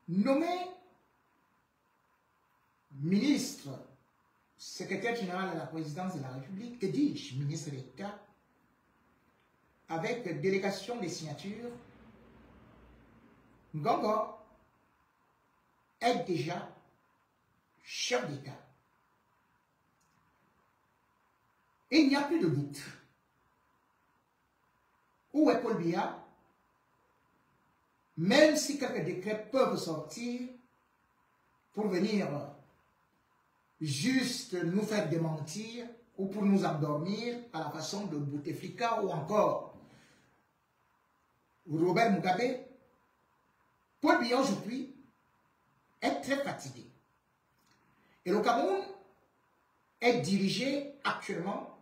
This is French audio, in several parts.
nommé ministre, secrétaire général à la présidence de la République, que dis-je, ministre d'État, avec délégation des signatures, Ngongo est déjà chef d'État. Il n'y a plus de doute. Où est Paul Biya? Même si quelques décrets peuvent sortir pour venir juste nous faire démentir ou pour nous endormir à la façon de Bouteflika ou encore Robert Mugabe, Paul Biya aujourd'hui est très fatigué. Et le Cameroun est dirigé actuellement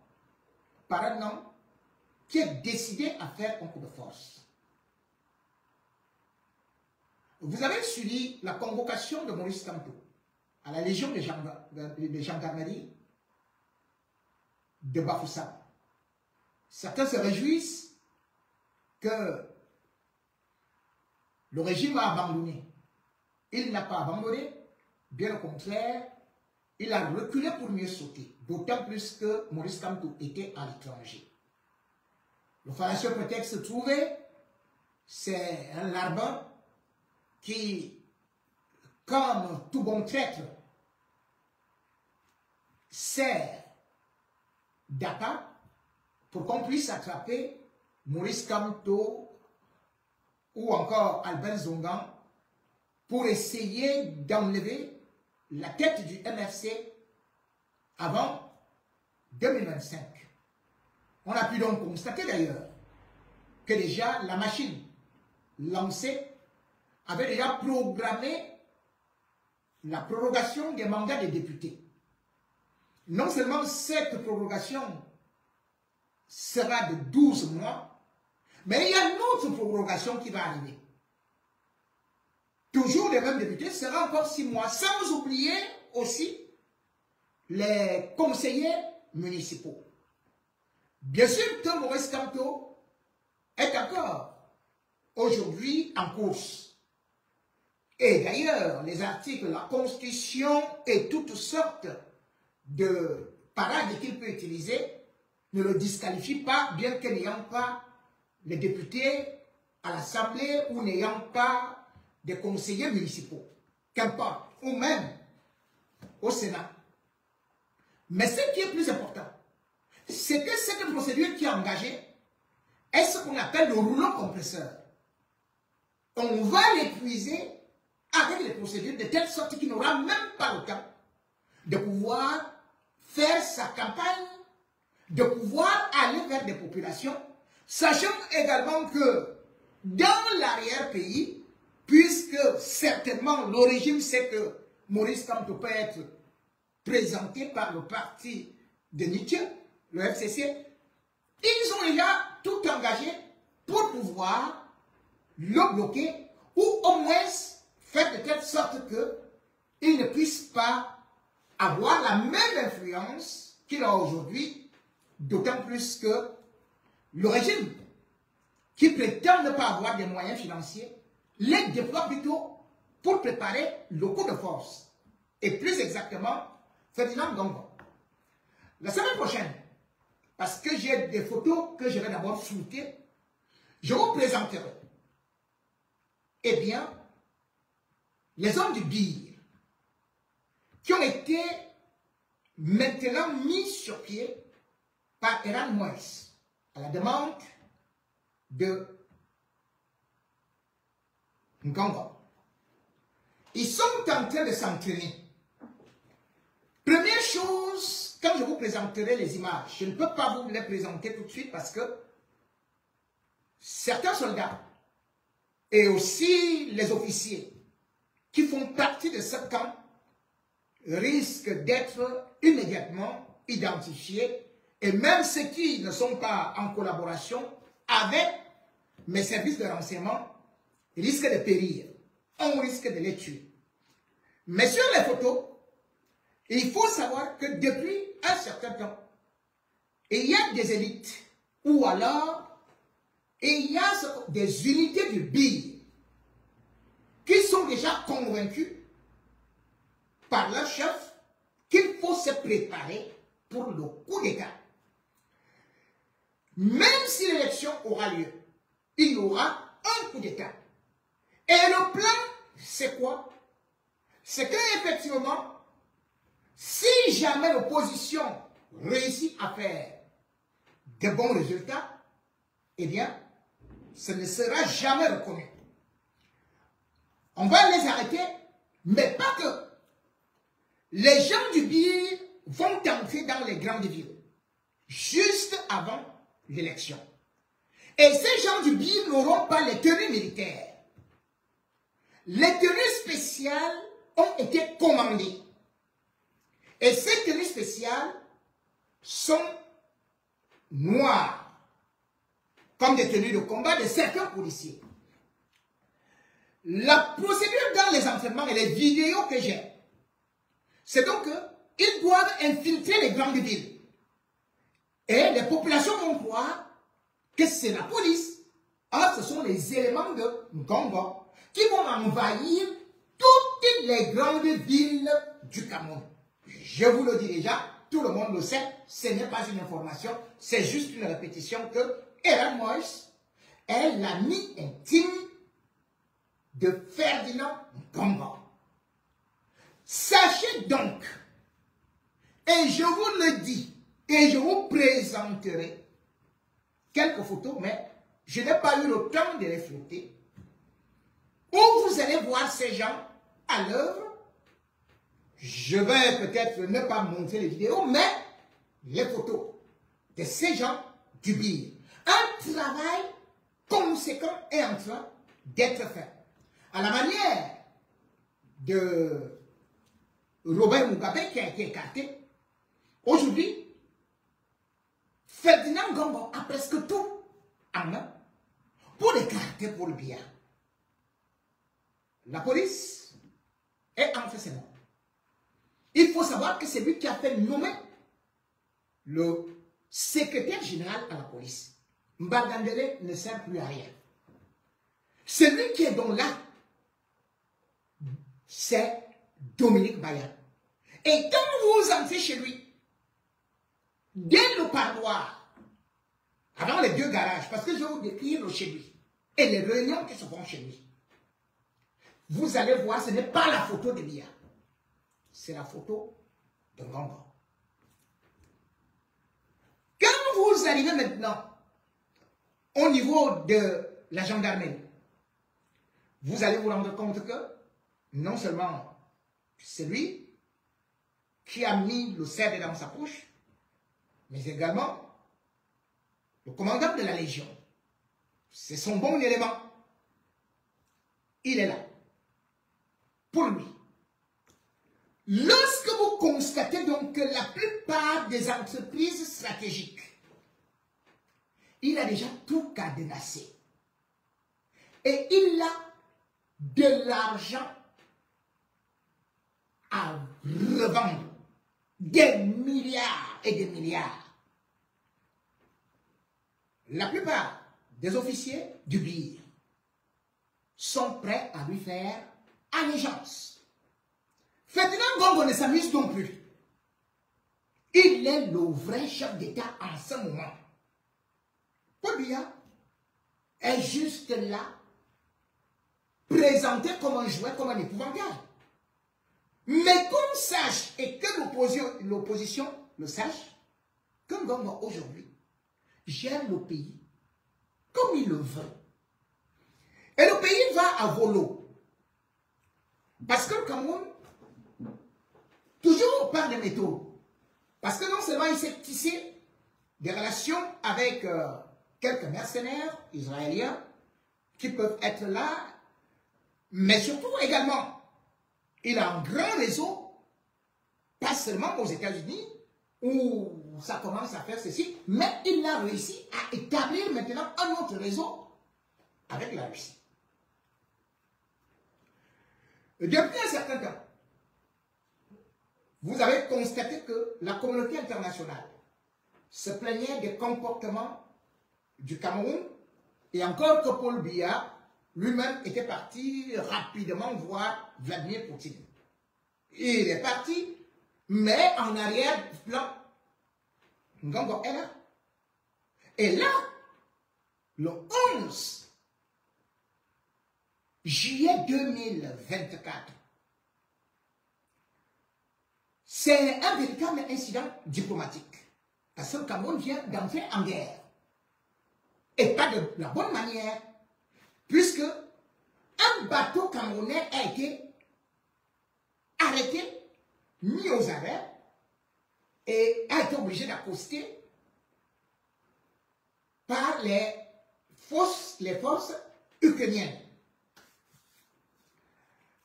par un homme qui est décidé à faire un coup de force. Vous avez suivi la convocation de Maurice Kamto à la Légion de gendarmerie de Bafoussam. Certains se réjouissent que le régime a abandonné. Il n'a pas abandonné, bien au contraire, il a reculé pour mieux sauter, d'autant plus que Maurice Kamto était à l'étranger. Le fallacieux prétexte trouvé, c'est un larbin qui, comme tout bon traître, sert d'appât pour qu'on puisse attraper Maurice Kamto ou encore Albert Zongan pour essayer d'enlever la tête du MFC avant 2025. On a pu donc constater d'ailleurs que déjà la machine lancée avait déjà programmé la prorogation des mandats des députés. Non seulement cette prorogation sera de 12 mois, mais il y a une autre prorogation qui va arriver. Toujours les mêmes députés, sera encore 6 mois, sans oublier aussi les conseillers municipaux. Bien sûr que Maurice Kamto est encore aujourd'hui en course. Et d'ailleurs, les articles de la Constitution et toutes sortes de parades qu'il peut utiliser ne le disqualifient pas, bien que n'ayant pas les députés à l'Assemblée ou n'ayant pas des conseillers municipaux, qu'importe, ou même au Sénat. Mais ce qui est plus important, c'est que cette procédure qui est engagée est ce qu'on appelle le rouleau compresseur. On va l'épuiser avec les procédures de telle sorte qu'il n'aura même pas le temps de pouvoir faire sa campagne, de pouvoir aller vers des populations, sachant également que dans l'arrière-pays, puisque certainement le régime sait que Maurice Kamto peut être présenté par le parti de Nietzsche, le FCC, ils ont déjà tout engagé pour pouvoir le bloquer ou au moins faire de telle sorte qu'il ne puisse pas avoir la même influence qu'il a aujourd'hui, d'autant plus que le régime qui prétend ne pas avoir des moyens financiers les déploie plutôt pour préparer le coup de force. Et plus exactement, Ferdinand Ngongo. La semaine prochaine, parce que j'ai des photos que je vais d'abord flouter, je vous présenterai, eh bien, les hommes du BIR qui ont été maintenant mis sur pied par Eran Moïse à la demande de Ngongo. Ils sont en train de s'entraîner. Première chose, quand je vous présenterai les images, je ne peux pas vous les présenter tout de suite parce que certains soldats et aussi les officiers qui font partie de ce camp risquent d'être immédiatement identifiés et même ceux qui ne sont pas en collaboration avec mes services de renseignement risquent de périr. On risque de les tuer. Mais sur les photos, il faut savoir que depuis un certain temps, il y a des élites ou alors il y a des unités du BIR qui sont déjà convaincus par leur chef qu'il faut se préparer pour le coup d'État. Même si l'élection aura lieu, il y aura un coup d'État. Et le plan, c'est quoi? C'est qu'effectivement, si jamais l'opposition réussit à faire de bons résultats, eh bien, ce ne sera jamais reconnu. On va les arrêter, mais pas que. Les gens du BIR vont entrer dans les grandes villes, juste avant l'élection. Et ces gens du BIR n'auront pas les tenues militaires. Les tenues spéciales ont été commandées. Et ces tenues spéciales sont noires, comme des tenues de combat de certains policiers. La procédure dans les entraînements et les vidéos que j'ai, c'est donc qu'ils doivent infiltrer les grandes villes. Et les populations vont croire que c'est la police. Or, ce sont les éléments de Ngongo qui vont envahir toutes les grandes villes du Cameroun. Je vous le dis déjà, tout le monde le sait, ce n'est pas une information, c'est juste une répétition que Ellen Moïse est l'ami intime de Ferdinand Ngongo. Sachez donc, et je vous le dis, et je vous présenterai quelques photos, mais je n'ai pas eu le temps de les flotter, où vous allez voir ces gens à l'œuvre. Je vais peut-être ne pas montrer les vidéos, mais les photos de ces gens du BIR. Un travail conséquent est en train d'être fait. À la manière de Robert Mugabe qui a été écarté, aujourd'hui, Ferdinand Ngongo a presque tout en main pour écarter Paul Biya. La police est en fait ses mains. Il faut savoir que c'est lui qui a fait nommer le secrétaire général à la police. Mbagandele ne sert plus à rien. Celui qui est donc là, c'est Dominique Baya. Et quand vous entrez chez lui, dès le parloir, avant les deux garages, parce que je vais vous décrire le chez lui, et les réunions qui se font chez lui, vous allez voir, ce n'est pas la photo de Biya. C'est la photo de Ngongo. Quand vous arrivez maintenant au niveau de la gendarmerie, vous allez vous rendre compte que non seulement c'est lui qui a mis le cerf dans sa poche, mais également le commandant de la Légion. C'est son bon élément. Il est là. Pour lui. Lorsque vous constatez donc que la plupart des entreprises stratégiques, il a déjà tout cadenassé. Et il a de l'argent à revendre. Des milliards et des milliards. La plupart des officiers du BIR sont prêts à lui faire allégeance. Ferdinand Ngongo ne s'amuse non plus. Il est le vrai chef d'État en ce moment. Paul Biya est juste là, présenté comme un jouet, comme un épouvantail. Mais qu'on sache, et que l'opposition le sache, que Ngongo aujourd'hui gère le pays comme il le veut. Et le pays va à volo. Parce que le Cameroun, toujours par des métaux. Parce que non seulement il s'est tissé des relations avec quelques mercenaires israéliens qui peuvent être là, mais surtout également, il a un grand réseau, pas seulement aux États-Unis, où ça commence à faire ceci, mais il a réussi à établir maintenant un autre réseau avec la Russie. Depuis un certain temps, vous avez constaté que la communauté internationale se plaignait des comportements du Cameroun, et encore que Paul Biya lui-même était parti rapidement voir Vladimir Poutine. Il est parti, mais en arrière-plan, Ngongo est là. Et là, le 11 juillet 2024, c'est un véritable incident diplomatique. Parce que le Cameroun vient d'entrer en guerre. Et pas de la bonne manière, puisque un bateau camerounais a été arrêté, mis aux arrêts, et a été obligé d'accoster par les forces ukrainiennes.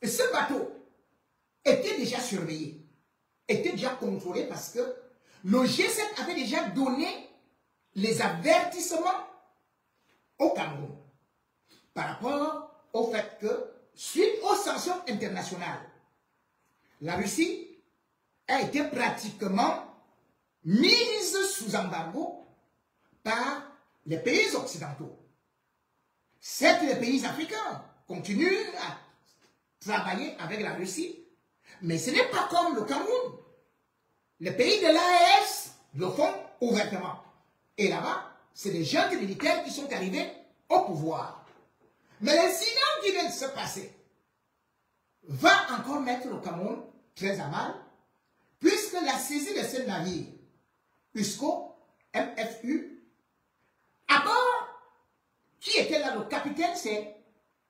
Et ce bateau était déjà surveillé, était déjà contrôlé parce que le G7 avait déjà donné les avertissements au Cameroun par rapport au fait que, suite aux sanctions internationales, la Russie a été pratiquement mise sous embargo par les pays occidentaux. Certes, les pays africains continuent à travailler avec la Russie, mais ce n'est pas comme le Cameroun. Les pays de l'AES le font ouvertement. Et là-bas, c'est des jeunes militaires qui sont arrivés au pouvoir. Mais l'incident qui vient de se passer va encore mettre le Cameroun très à mal, puisque la saisie de ce navire, USCO, MFU, à bord, qui était là, le capitaine, c'est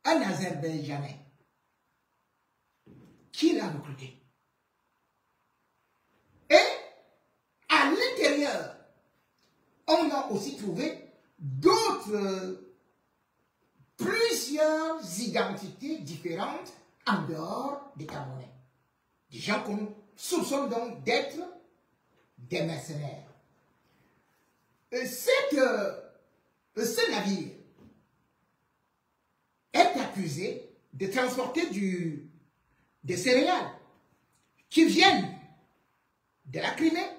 un Azerbaïdjanais. Qui l'a recruté? Et à l'intérieur, on a aussi trouvé plusieurs identités différentes en dehors des Camerounais. Des gens qu'on soupçonne donc d'être des mercenaires. Ce navire est accusé de transporter des céréales qui viennent de la Crimée.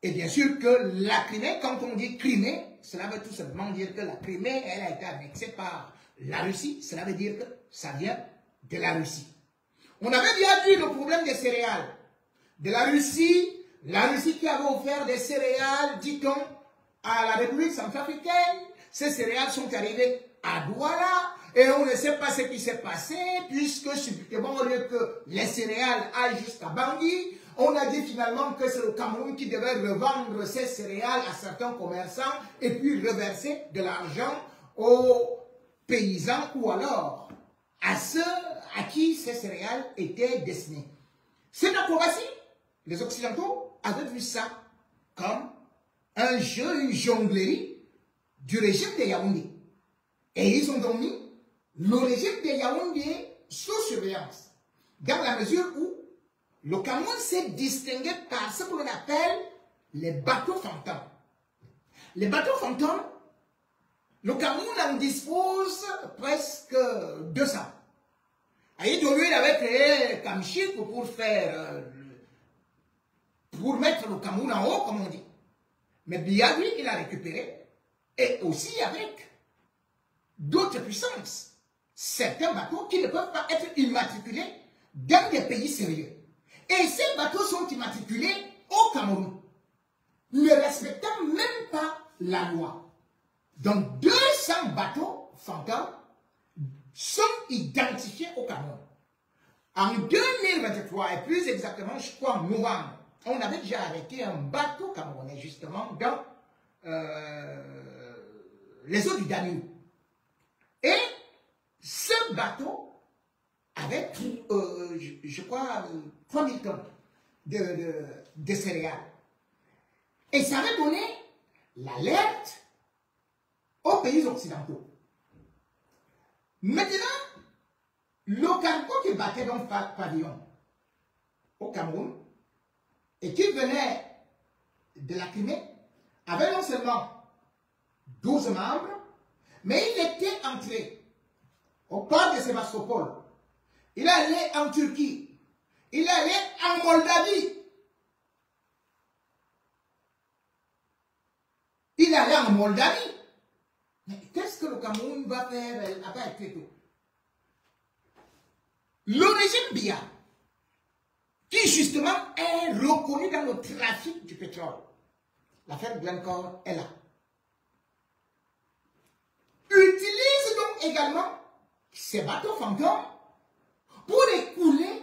Et bien sûr que la Crimée, quand on dit Crimée, cela veut tout simplement dire que la Crimée, elle a été annexée par la Russie. Cela veut dire que ça vient de la Russie. On avait déjà vu le problème des céréales. De la Russie qui avait offert des céréales, dit-on, à la République centrafricaine. Ces céréales sont arrivées à Douala et on ne sait pas ce qui s'est passé puisque subitement, au lieu que les céréales aillent jusqu'à Bangui, on a dit finalement que c'est le Cameroun qui devait revendre ces céréales à certains commerçants et puis reverser de l'argent aux paysans ou alors à ceux à qui ces céréales étaient destinées. C'est acrobatie. Les Occidentaux avaient vu ça comme un jeu, une jonglerie du régime de Yaoundé. Et ils ont donc mis le régime de Yaoundé sous surveillance. Dans la mesure où le Cameroun s'est distingué par ce que l'on appelle les bateaux fantômes. Les bateaux fantômes, le Cameroun en dispose presque 200. Aïdolou, il avait créé Kamchik pour mettre le Cameroun en haut, comme on dit. Mais Biagui, il a récupéré. Et aussi avec d'autres puissances. Certains bateaux qui ne peuvent pas être immatriculés dans des pays sérieux. Et ces bateaux sont immatriculés au Cameroun, ne respectant même pas la loi. Donc 200 bateaux fantômes sont identifiés au Cameroun. En 2023, et plus exactement, je crois en novembre, on avait déjà arrêté un bateau camerounais, justement, dans les eaux du Danube. Et ce bateau avait, je crois, 3000 tonnes de céréales. Et ça avait donné l'alerte aux pays occidentaux. Maintenant, le cargo qui battait dans le pavillon au Cameroun et qui venait de la Crimée avait non seulement 12 membres, mais il était entré au port de Sébastopol. Il allait en Turquie. Il allait en Moldavie. Il allait en Moldavie. Mais qu'est-ce que le Cameroun va faire appel très tôt. Le régime Biya, qui justement est reconnu dans le trafic du pétrole, l'affaire Glencore est là, utilise donc également ces bateaux fantômes pour écouler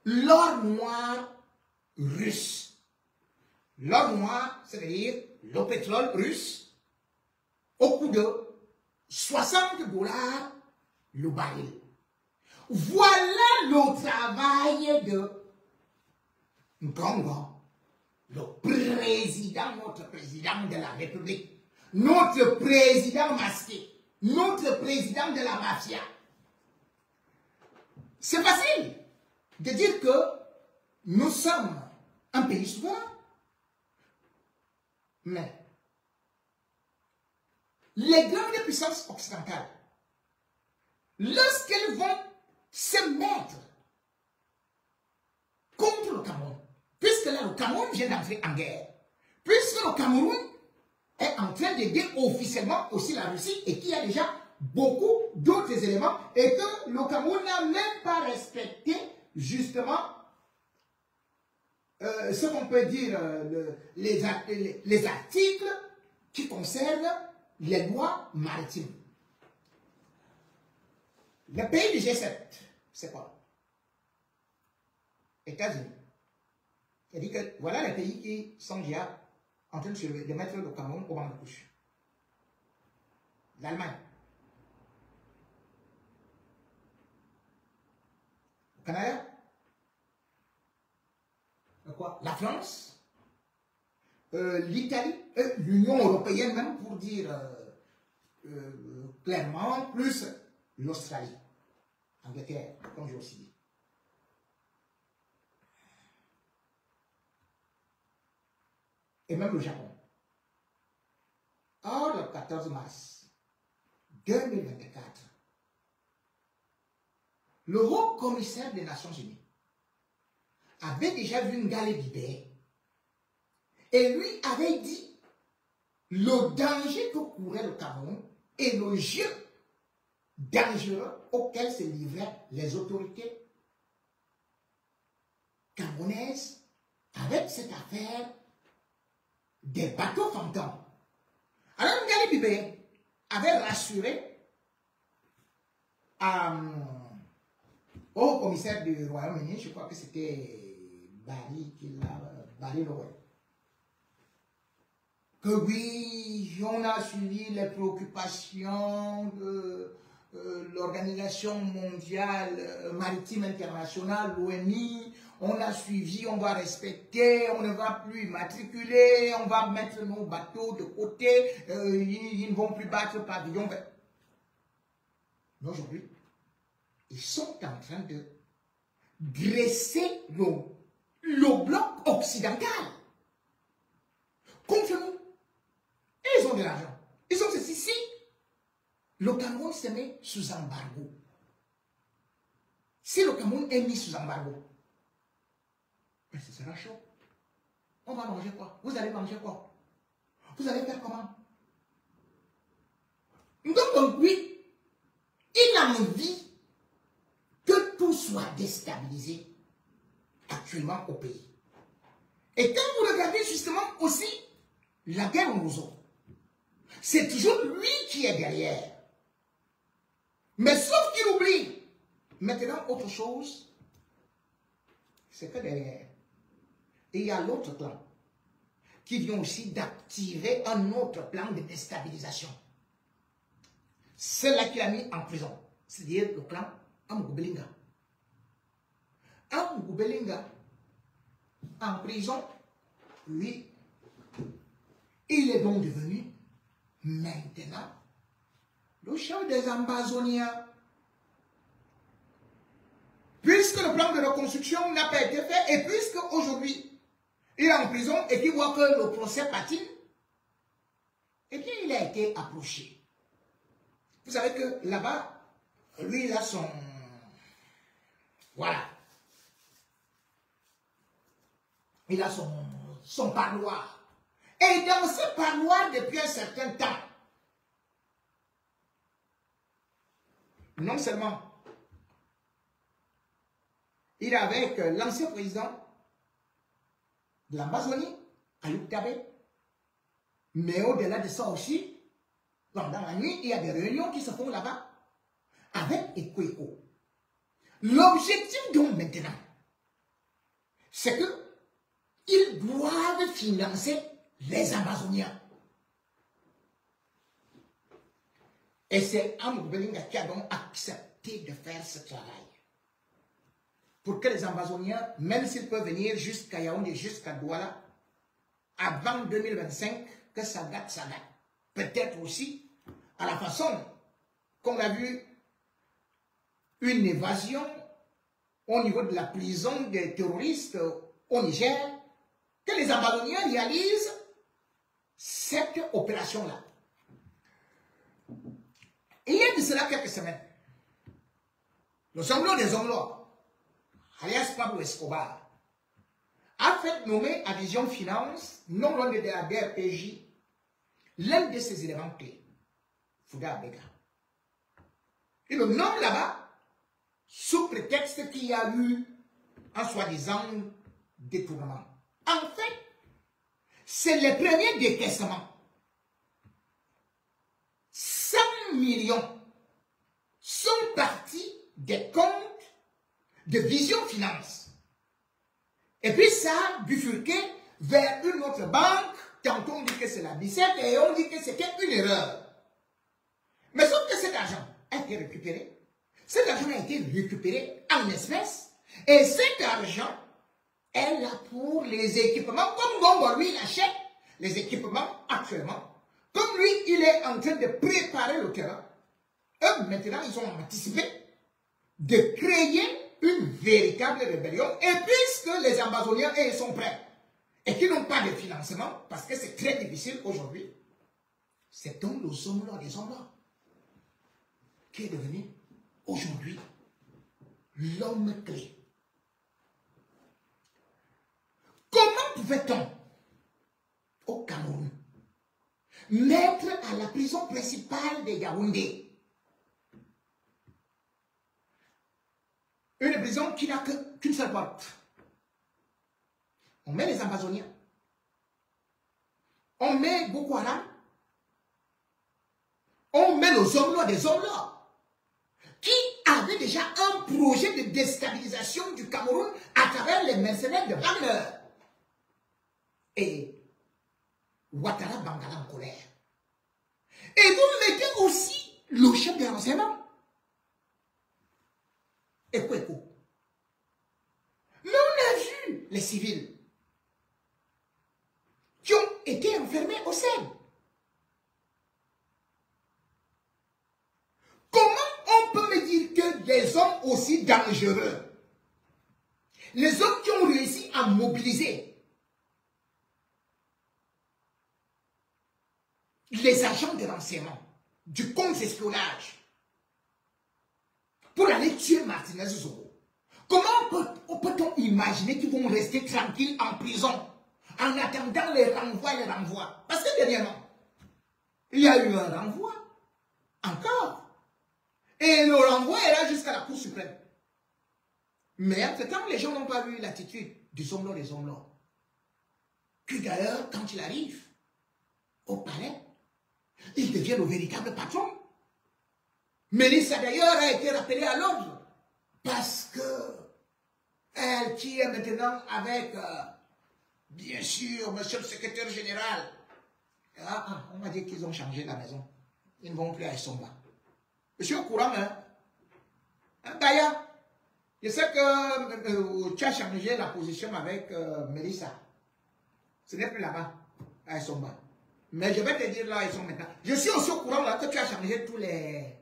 l'or noir russe. L'or noir, c'est-à-dire le pétrole russe, au coût de 60 $ le baril. Voilà le travail de Ngongo, notre président de la République, notre président masqué, notre président de la mafia. C'est facile de dire que nous sommes un pays souverain, mais les grandes puissances occidentales, lorsqu'elles vont se mettre contre le Cameroun, puisque là le Cameroun vient d'entrer en guerre, puisque le Cameroun est en train d'aider officiellement aussi la Russie et qu'il y a déjà beaucoup d'autres éléments et que le Cameroun n'a même pas respecté justement ce qu'on peut dire les articles qui concernent les lois maritimes. Le pays du G7, c'est quoi? États-Unis. C'est-à-dire que voilà les pays qui sont déjà en train de mettre le Cameroun au banc de touche. L'Allemagne. Le Canada. Quoi? La France. L'Italie. L'Union européenne même pour dire clairement, plus l'Australie. Angleterre, comme j'ai aussi dit. Et même le Japon. Or, le 14 mars 2024, le haut commissaire des Nations Unies avait déjà vu une galère d'idées et lui avait dit le danger que courait le Cameroun et le jeu dangereux auquel se livraient les autorités camerounaises avec cette affaire des bateaux fantômes. Alors, Ngali Bibé avait rassuré au commissaire du Royaume-Uni, je crois que c'était Barry Lowell, que oui, on a suivi les préoccupations de l'Organisation mondiale maritime internationale, l'OMI. On a suivi, on va respecter, on ne va plus matriculer, on va mettre nos bateaux de côté, ils ne vont plus battre pavillon. Mais aujourd'hui, ils sont en train de dresser le bloc occidental contre nous. Et ils ont de l'argent. Ils ont ceci. Si le Cameroun se met sous embargo, si le Cameroun est mis sous embargo, mais ce sera chaud. On va manger quoi? Vous allez manger quoi? Vous allez faire comment? Donc oui, il a envie que tout soit déstabilisé actuellement au pays. Et quand vous regardez justement aussi la guerre au Mozambique, c'est toujours lui qui est derrière. Mais sauf qu'il oublie. Maintenant, autre chose, c'est que derrière, il y a l'autre plan qui vient aussi d'activer un autre plan de déstabilisation. Celui-là qui l'a mis en prison, c'est-à-dire le clan Amugoubelinga. Amugoubelinga, en prison, lui, il est donc devenu maintenant le chef des Ambazoniens. Puisque le plan de reconstruction n'a pas été fait et puisque aujourd'hui il est en prison et qu'il voit que le procès patine, eh bien il a été approché. Vous savez que là-bas, lui il a son... Voilà. Il a son parloir. Et dans ce parloir, depuis un certain temps, non seulement il est avec l'ancien président de l'Amazonie, Ayub Tabé, mais au-delà de ça aussi, pendant la nuit, il y a des réunions qui se font là-bas avec Ekweko. L'objectif donc maintenant, c'est qu'ils doivent financer les Amazoniens. Et c'est Amadou Belinga qui a donc accepté de faire ce travail. Pour que les Amazoniens, même s'ils peuvent venir jusqu'à Yaoundé, jusqu'à Douala, avant 2025, que ça date. Peut-être aussi, à la façon qu'on a vu une évasion au niveau de la prison des terroristes au Niger, que les Amazoniens réalisent cette opération-là. Il y a de cela quelques semaines, le Zonglo des Zonglo, alias Pablo Escobar, a fait nommer à Vision Finance, non loin de la DRPJ, l'un de ses éléments clés, Fouda Abega. Il le nomme là-bas, sous prétexte qu'il y a eu un soi-disant détournement. En fait, c'est les premiers décaissements. 100 millions sont partis des comptes de Vision Finance. Et puis ça a bifurqué vers une autre banque. Tantôt on dit que c'est la BICEP et on dit que c'était une erreur. Mais sauf que cet argent a été récupéré. Cet argent a été récupéré en espèces. Et cet argent est là pour les équipements. Comme Gombo, lui, il achète les équipements actuellement. Comme lui, il est en train de préparer le terrain. Eux, maintenant, ils ont anticipé de créer une véritable rébellion. Et puisque les Amazoniens, ils sont prêts et qu'ils n'ont pas de financement, parce que c'est très difficile aujourd'hui, c'est donc le Zonglo des Zonglo qui est devenu aujourd'hui l'homme clé. Comment pouvait-on, au Cameroun, mettre à la prison principale de Yaoundé une prison qui n'a qu'une seule porte? On met les Amazoniens, on met Boko Haram, on met le Zonglo des Zonglo, qui avait déjà un projet de déstabilisation du Cameroun à travers les mercenaires de Wagner. Et Ouattara Bangala en colère. Et vous mettez aussi le chef de renseignement. Ekweko. Mais on a vu les civils qui ont été enfermés au sel. Comment on peut me dire que des hommes aussi dangereux, les hommes qui ont réussi à mobiliser les agents de renseignement du contre-espionnage pour aller tuer Martinez Zogo, comment peut-on imaginer qu'ils vont rester tranquilles en prison en attendant les renvois? Parce que dernièrement, il y a eu un renvoi encore. Et le renvoi est là jusqu'à la Cour suprême. Mais entre-temps, les gens n'ont pas vu l'attitude du Zonglo des Zonglo. Que d'ailleurs, quand il arrive au palais, il devient le véritable patron. Mélissa d'ailleurs a été rappelée à l'ordre parce que elle qui est maintenant avec, bien sûr, monsieur le secrétaire général. On m'a dit qu'ils ont changé la maison. Ils ne vont plus à Essomba. Je suis au courant, hein. D'ailleurs, je sais que tu as changé la position avec Mélissa. Ce n'est plus là-bas, à Essomba. Mais je vais te dire là, ils sont maintenant. Je suis aussi au courant là que tu as changé tous les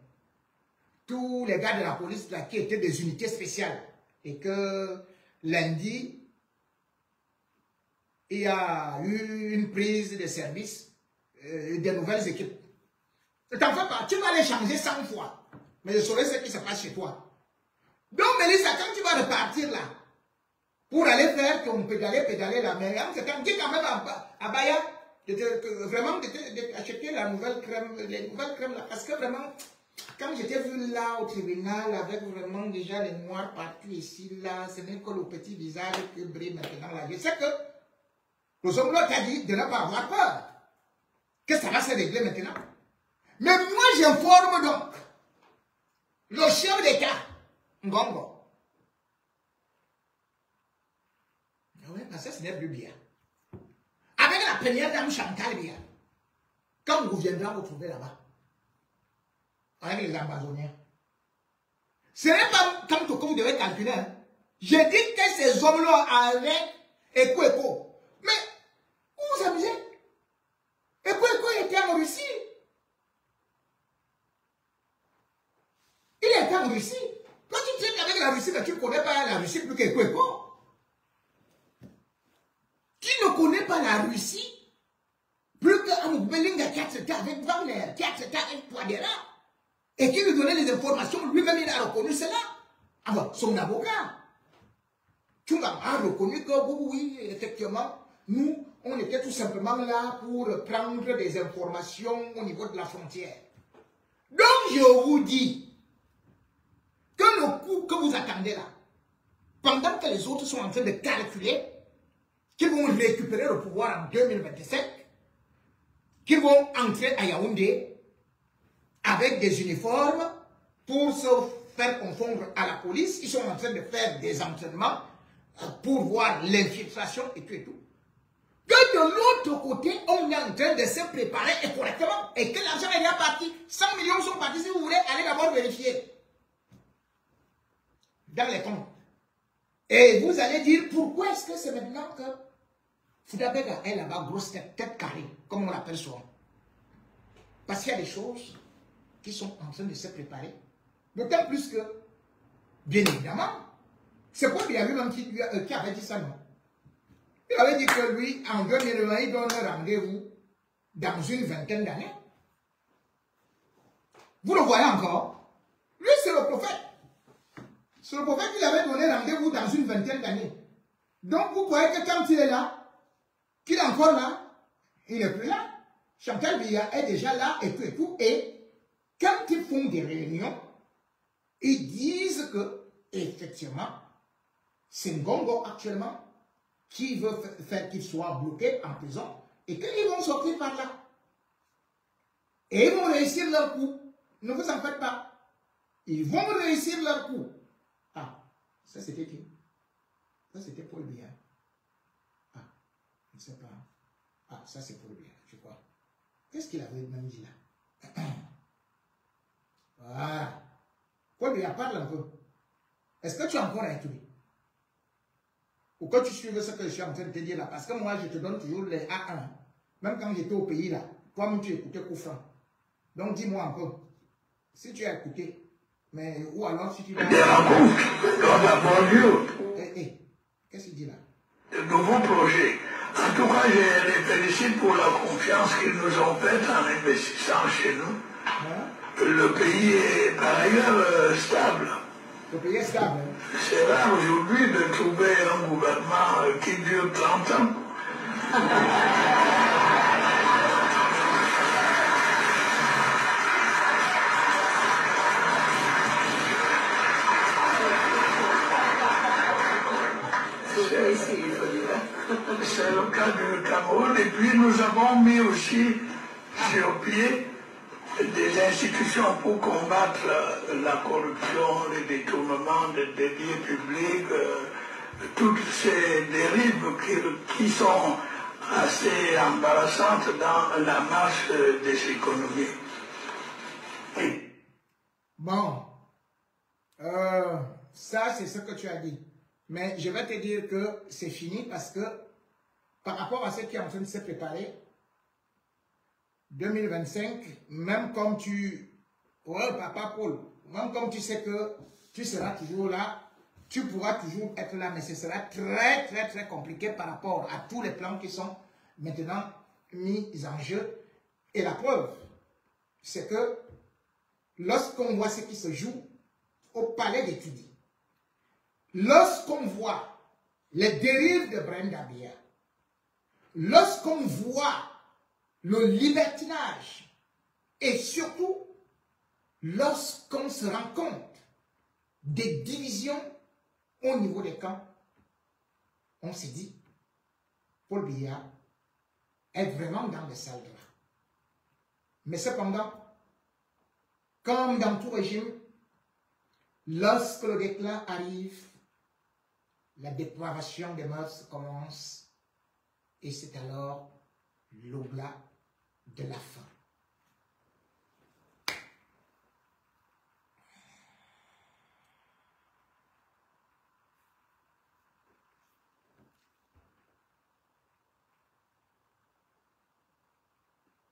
gars de la police là, qui étaient des unités spéciales. Et que lundi, il y a eu une prise de service des nouvelles équipes. T'en fais pas, tu vas les changer 100 fois. Mais je saurai ce qui se passe chez toi. Donc, Mélissa, quand tu vas repartir là, pour aller faire ton pédaler là, mais c'est quand dis quand même à Baya, vraiment d'acheter la nouvelle crème, les nouvelles crèmes là, parce que vraiment, Quand j'étais vu là au tribunal, avec vraiment déjà les noirs partout ici, là, ce n'est que le petit visage qui brille maintenant là. Je sais que le Zonglo t'a dit de ne pas avoir peur, que ça va se régler maintenant. Mais moi, j'informe donc le chef d'État, Ngongo. Oui, parce que ce n'est plus bien. Avec la première dame Chantal Bia, quand vous viendrez vous trouver là-bas, avec les Amazoniens, ce n'est pas comme tout que vous devez calculer. Hein. J'ai dit que ces hommes-là avaient écho. Mais vous vous amusez? Écho était en Russie. Il était en Russie. Quand tu traînes avec la Russie, tu ne connais pas la Russie plus qu'écho. Tu ne connais pas la Russie plus qu'Amoubelinga qui acceptait avec Wagner, qui acceptait avec Touadéra, et qui lui donnait les informations, lui-même il a reconnu cela. Alors, son avocat, Tchunga a reconnu que oui, effectivement, nous, on était tout simplement là pour prendre des informations au niveau de la frontière. Donc, je vous dis que le coup que vous attendez là, pendant que les autres sont en train de calculer, qu'ils vont récupérer le pouvoir en 2027, qu'ils vont entrer à Yaoundé avec des uniformes pour se faire confondre à la police. Ils sont en train de faire des entraînements pour voir l'infiltration et tout et tout. Que de l'autre côté, on est en train de se préparer et correctement et que l'argent est déjà parti. 100 millions sont partis. Si vous voulez, allez d'abord vérifier dans les comptes. Et vous allez dire, pourquoi est-ce que c'est maintenant que Foudabega est là-bas, grosse tête, tête carrée, comme on l'appelle souvent. Parce qu'il y a des choses qui sont en train de se préparer. D'autant plus que, bien évidemment, c'est quoi qu'il y a lui-même qui avait dit ça, non? Il avait dit que lui, en 2020, il donne un rendez-vous dans une vingtaine d'années. Vous le voyez encore? Lui, c'est le prophète. C'est le prophète qui lui avait donné rendez-vous dans une vingtaine d'années. Donc, vous voyez que quand il est là, qu'il est encore là, il n'est plus là. Chantal Biya est déjà là et tout et tout. Et quand ils font des réunions, ils disent que, effectivement, c'est Ngongo actuellement qui veut faire qu'il soit bloqué en prison et qu'ils vont sortir par là. Et ils vont réussir leur coup. Ne vous en faites pas. Ils vont réussir leur coup. Ah, ça c'était qui? Ça c'était Paul Biya. Ah, je ne sais pas. Ah, ça c'est Paul Biya, je crois. Qu'est-ce qu'il avait même dit là? Voilà. Paul Biya, parle un peu. Est-ce que tu as encore avec lui? Ou que tu suives ce que je suis en train de te dire là? Parce que moi, je te donne toujours les A1. Même quand j'étais au pays là, toi-même tu écoutais Koufran. Donc dis-moi un peu. Si tu as écouté, mais ou alors si tu vas... Des rencontres dans la banlieue. Qu'est-ce qu'il dit là? De nouveaux projets. En tout cas, je les félicite pour la confiance qu'ils nous ont faite en investissant chez nous. Hein? Le pays est par ailleurs stable. Le pays est stable. Hein? C'est rare aujourd'hui de trouver un gouvernement qui dure 30 ans. C'est le cas du Cameroun. Et puis nous avons mis aussi sur pied des institutions pour combattre la corruption, les détournements des deniers publics, toutes ces dérives qui sont assez embarrassantes dans la marche des économies. Bon, ça c'est ce que tu as dit. Mais je vais te dire que c'est fini parce que par rapport à ce qui est en train de se préparer, 2025, même comme tu... Ouais, papa Paul, même comme tu sais que tu seras toujours là, tu pourras toujours être là, mais ce sera très, très, très compliqué par rapport à tous les plans qui sont maintenant mis en jeu. Et la preuve, c'est que lorsqu'on voit ce qui se joue au palais d'études, lorsqu'on voit les dérives de Brenda Biya, lorsqu'on voit le libertinage et surtout lorsqu'on se rend compte des divisions au niveau des camps, on se dit, Paul Biya est vraiment dans le sale drap. Mais cependant, comme dans tout régime, lorsque le déclin arrive, la dépravation des mœurs commence et c'est alors l'oblat de la fin.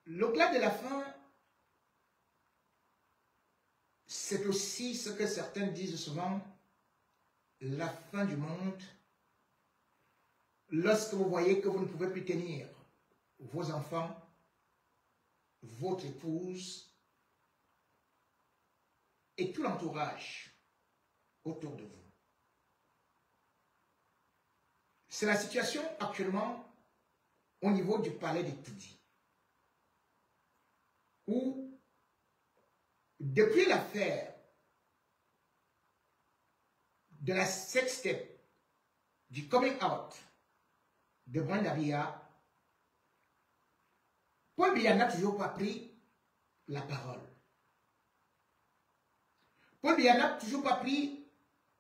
L'oblat de la fin, c'est aussi ce que certains disent souvent, la fin du monde, lorsque vous voyez que vous ne pouvez plus tenir vos enfants, votre épouse et tout l'entourage autour de vous. C'est la situation actuellement au niveau du palais des Toudi, où depuis l'affaire de la sextape, du coming out de Brenda Biya, Paul Biya n'a toujours pas pris la parole. Paul Biya n'a toujours pas pris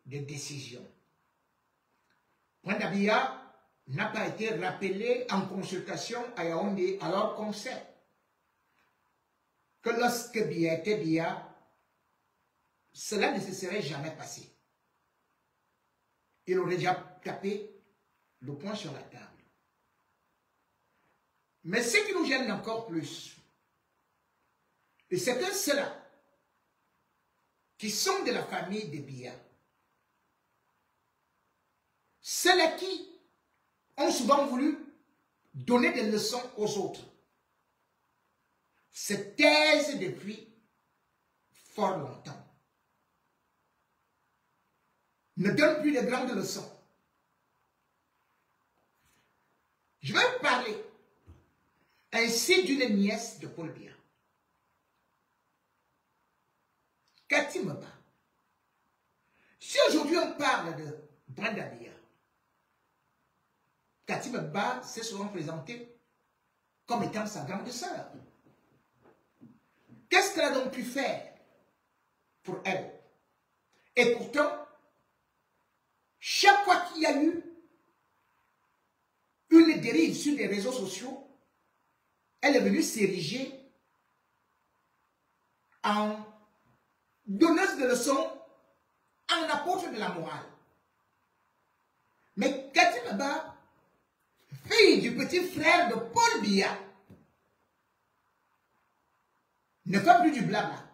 de décision. Brenda Biya n'a pas été rappelé en consultation à Yaoundé alors qu'on sait que lorsque Biya était Biya, cela ne se serait jamais passé. Il aurait déjà tapé le poing sur la table. Mais ce qui nous gêne encore plus, c'est que ceux-là qui sont de la famille de Biya, ceux-là qui ont souvent voulu donner des leçons aux autres, se taisent depuis fort longtemps. Ne donnent plus de grandes leçons. Je vais vous parler ainsi d'une nièce de Paul Biya, Cathy Meba. Si aujourd'hui on parle de Brenda Biya, Cathy Meba s'est souvent présentée comme étant sa grande sœur. Qu'est-ce qu'elle a donc pu faire pour elle? Et pourtant, chaque fois qu'il y a eu une dérive sur les réseaux sociaux, elle est venue s'ériger en donneuse de leçons, en apôtre de la morale. Mais Cathy Meba, fille du petit frère de Paul Biya, ne fait plus du blabla.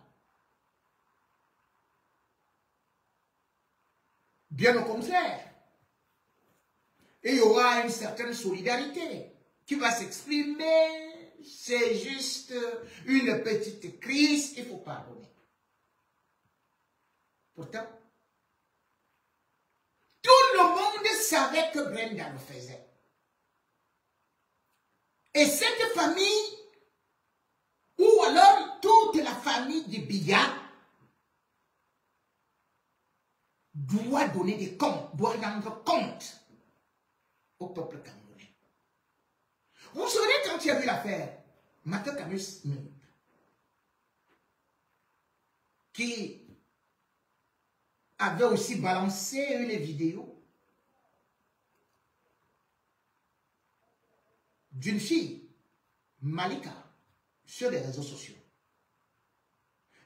Bien au contraire. Et il y aura une certaine solidarité qui va s'exprimer. C'est juste une petite crise, il faut pardonner. Pourtant, tout le monde savait que Brenda le faisait. Et cette famille, ou alors toute la famille de Biya, doit donner des comptes, doit rendre compte au peuple camerounais. Vous vous souvenez quand tu as vu l'affaire Mata Camus qui avait aussi balancé une vidéo d'une fille, Malika, sur les réseaux sociaux.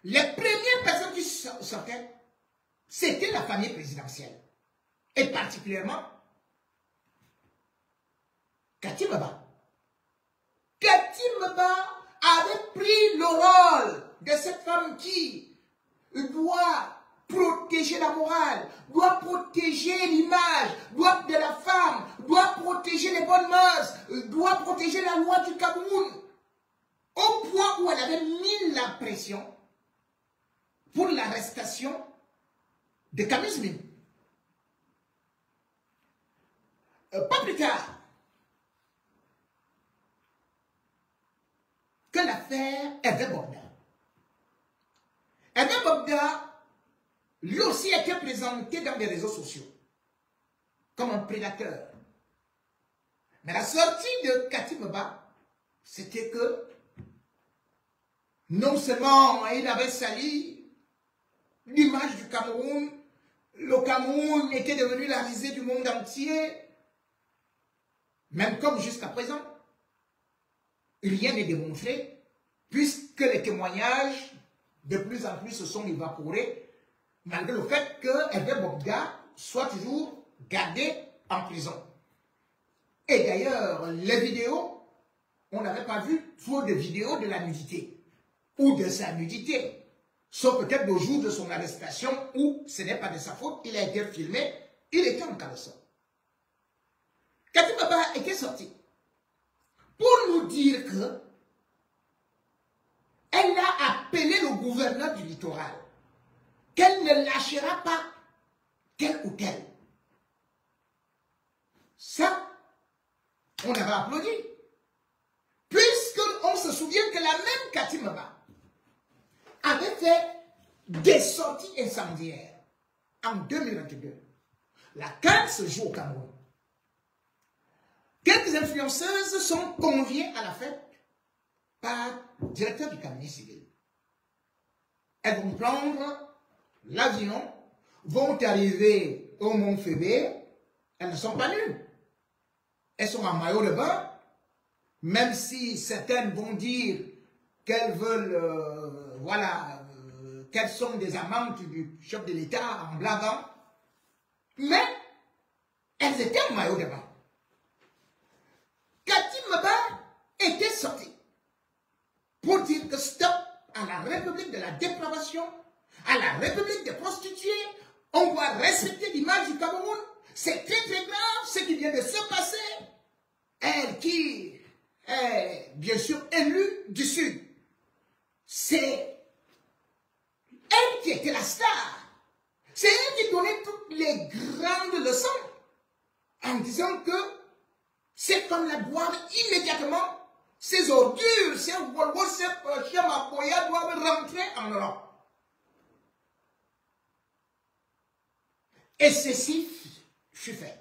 Les premières personnes qui sortaient, c'était la famille présidentielle. Et particulièrement, Cathy Meba. Cathy Meba avait pris le rôle de cette femme qui doit protéger la morale, doit protéger l'image, de la femme, doit protéger les bonnes mœurs, doit protéger la loi du Cameroun. Au point où elle avait mis la pression pour l'arrestation de Camus Mine. Pas plus tard que l'affaire est débordée. Hervé Bobda, lui aussi était présenté dans les réseaux sociaux comme un prédateur. Mais la sortie de Kati Meba, c'était que non seulement il avait sali l'image du Cameroun, le Cameroun était devenu la risée du monde entier, même comme jusqu'à présent, rien n'est démontré, puisque les témoignages de plus en plus se sont évaporés, malgré le fait que Hervé Bobda soit toujours gardé en prison. Et d'ailleurs, les vidéos, on n'avait pas vu trop de vidéos de la nudité, ou de sa nudité, sauf peut-être le jour de son arrestation, où ce n'est pas de sa faute, il a été filmé, il était en caleçon. Kati Baba était sorti pour nous dire que elle a appelé le gouverneur du littoral, qu'elle ne lâchera pas tel ou tel. Ça, on avait applaudi. Puisqu'on se souvient que la même Kati Baba avait fait des sorties incendiaires en 2022. La CAN se joue au Cameroun. Quelques influenceuses sont conviées à la fête par le directeur du cabinet civil. Elles vont prendre l'avion, vont arriver au Mont Fébé, elles ne sont pas nues. Elles sont en maillot de bain, même si certaines vont dire qu'elles veulent, qu'elles sont des amantes du chef de l'État en blaguant, mais elles étaient en maillot de bain. Kati Meba était sortie pour dire que stop à la République de la dépravation, à la République des prostituées, on doit respecter l'image du Cameroun. C'est très très grave ce qui vient de se passer. Elle qui est bien sûr élue du Sud, c'est elle qui était la star. C'est elle qui donnait toutes les grandes leçons en disant que ces femmes-là doivent immédiatement, ces ordures, ces Volvo, ces Chiamapoya doivent rentrer en Europe. Et ceci fut fait.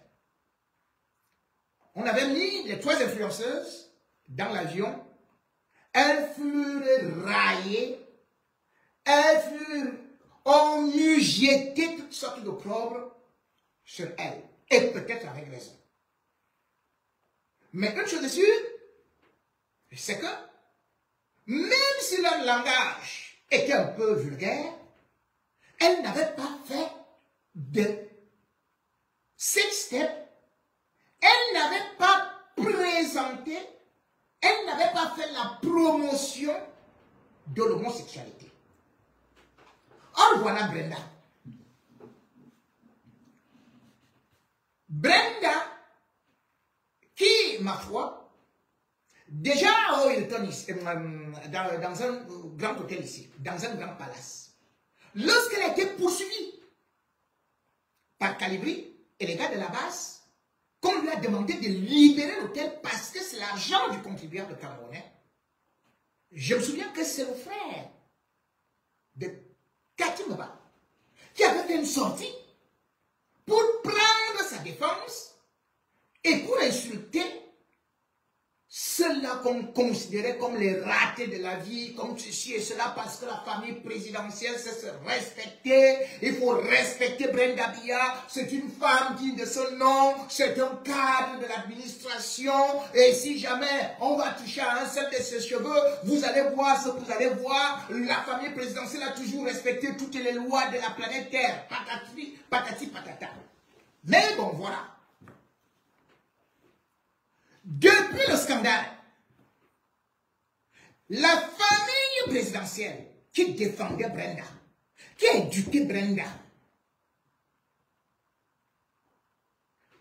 On avait mis les 3 influenceuses dans l'avion. Elles furent raillées. On eut jeté toutes sortes d'opprobre sur elles. Et peut-être avec raison. Mais une chose est sûre, c'est que même si leur langage était un peu vulgaire, elles n'avaient pas fait de six-step. Elle n'avait pas présenté, elle n'avait pas fait la promotion de l'homosexualité. Or voilà Brenda. Brenda, qui, ma foi, déjà au Hilton, dans un grand hôtel ici, dans un grand palace, lorsqu'elle a été poursuivie par Calibri et les gars de la base, qu'on lui a demandé de libérer l'hôtel parce que c'est l'argent du contribuable camerounais. Je me souviens que c'est le frère de Kati Meba qui avait fait une sortie pour prendre sa défense et pour insulter ceux-là qu'on considérait comme les ratés de la vie, comme ceci et cela, parce que la famille présidentielle sait se respecter. Il faut respecter Brenda Biya. C'est une femme digne de son nom. C'est un cadre de l'administration. Et si jamais on va toucher à un seul de ses cheveux, vous allez voir ce que vous allez voir. La famille présidentielle a toujours respecté toutes les lois de la planète Terre. Patati, patati, patata. Mais bon, voilà. Depuis le scandale, la famille présidentielle qui défendait Brenda, qui a éduqué Brenda,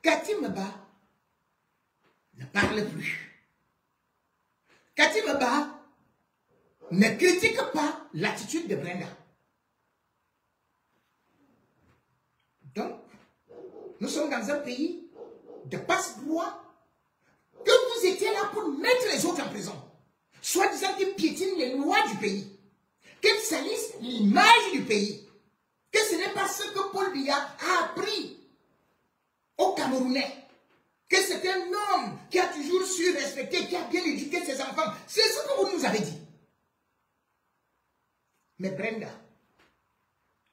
Kati Meba ne parle plus. Kati Meba ne critique pas l'attitude de Brenda. Donc, nous sommes dans un pays de passe-droit, que vous étiez là pour mettre les autres en prison, soi-disant qu'ils piétinent les lois du pays. qu'elle salisse l'image du pays. Que ce n'est pas ce que Paul Biya a appris aux Camerounais. Que c'est un homme qui a toujours su respecter, qui a bien éduqué ses enfants. C'est ce que vous nous avez dit. Mais Brenda,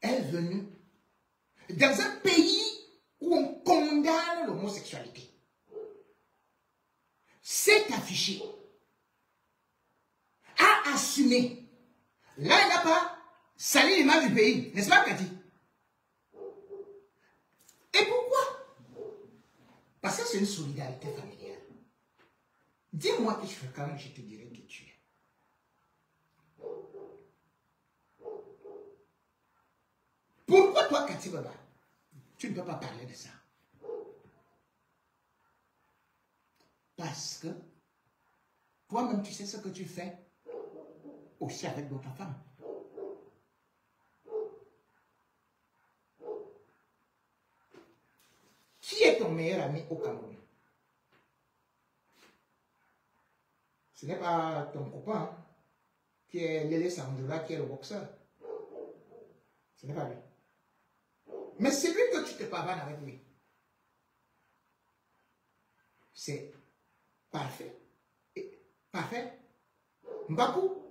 elle est venue dans un pays où on condamne l'homosexualité. C'est affiché. A assumé. Là, elle n'a pas sali l'image du pays. N'est-ce pas, Cathy? Et pourquoi? Parce que c'est une solidarité familiale. Dis-moi que je fais quand je te dirai que tu es. Pourquoi toi, Cathy Baba, tu ne peux pas parler de ça? Parce que toi-même, tu sais ce que tu fais aussi avec d'autres femmes. Qui est ton meilleur ami au Cameroun? Ce n'est pas ton copain qui est Lélé Sandra, qui est le boxeur. Ce n'est pas lui. Mais c'est lui que tu te pavanes avec lui. C'est parfait. Parfait. Mbakou,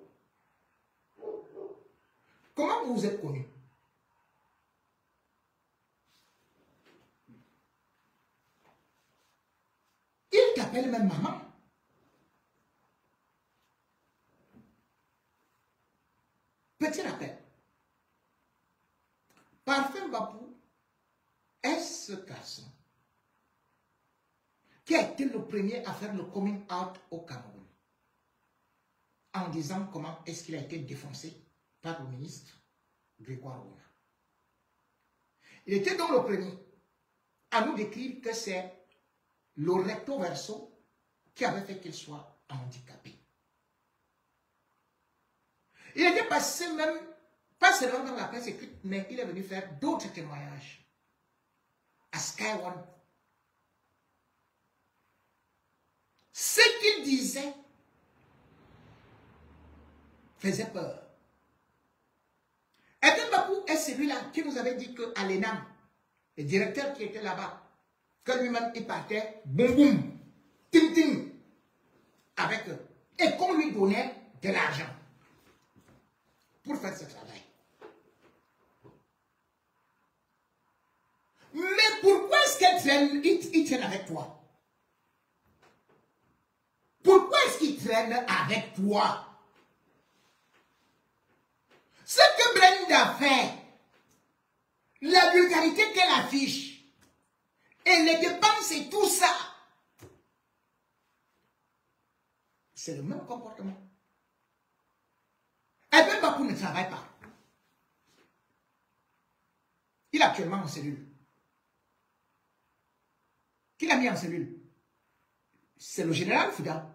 comment vous vous êtes connus? Il t'appelle même maman. Petit rappel. Parfait Mbapou est ce garçon qui a été le premier à faire le coming out au Cameroun en disant comment est-ce qu'il a été défoncé par le ministre Grégoire Ouna. Il était donc le premier à nous décrire que c'est le recto verso qui avait fait qu'il soit handicapé. Il était passé même, pas seulement dans la presse écrite, mais il est venu faire d'autres témoignages à Sky One. Ce qu'il disait faisait peur. Edem Bakou est celui-là qui nous avait dit qu'à l'ENAM, le directeur qui était là-bas, que lui-même il partait, boum boum, tim tim, avec eux, et qu'on lui donnait de l'argent pour faire ce travail. Mais pourquoi est-ce qu'elle traîne, il traîne avec toi? Pourquoi est-ce qu'il traîne avec toi? Ce que Brenda fait, la vulgarité qu'elle affiche, et les dépenses et tout ça, c'est le même comportement. Edem Bakou ne travaille pas. Il est actuellement en cellule. Qui l'a mis en cellule? C'est le général Fouda.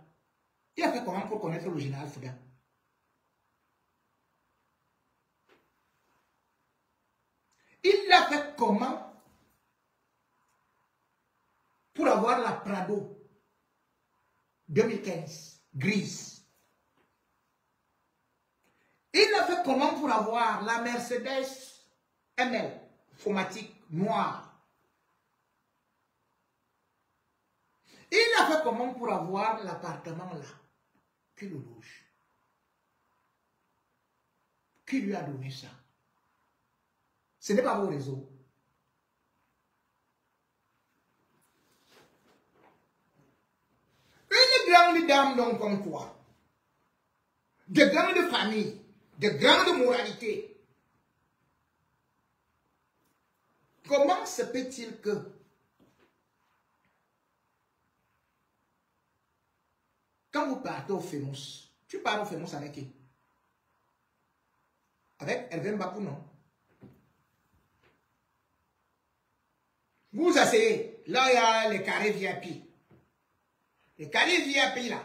Il a fait comment pour connaître le général Fouda? Il a fait comment pour avoir la Prado 2015 grise? Il a fait comment pour avoir la Mercedes ML Fomatique noire? Il a fait comment pour avoir l'appartement là? Qui le loge? Qui lui a donné ça? Ce n'est pas vos réseaux. Une grande dame donc comme toi, de grande famille, de grande moralité, comment se peut-il que quand vous partez au FEMUS, tu pars au FEMUS avec qui? Avec Edem Bakou, non? Vous vous asseyez, là il y a les carrés VIP. Les carrés VIP là.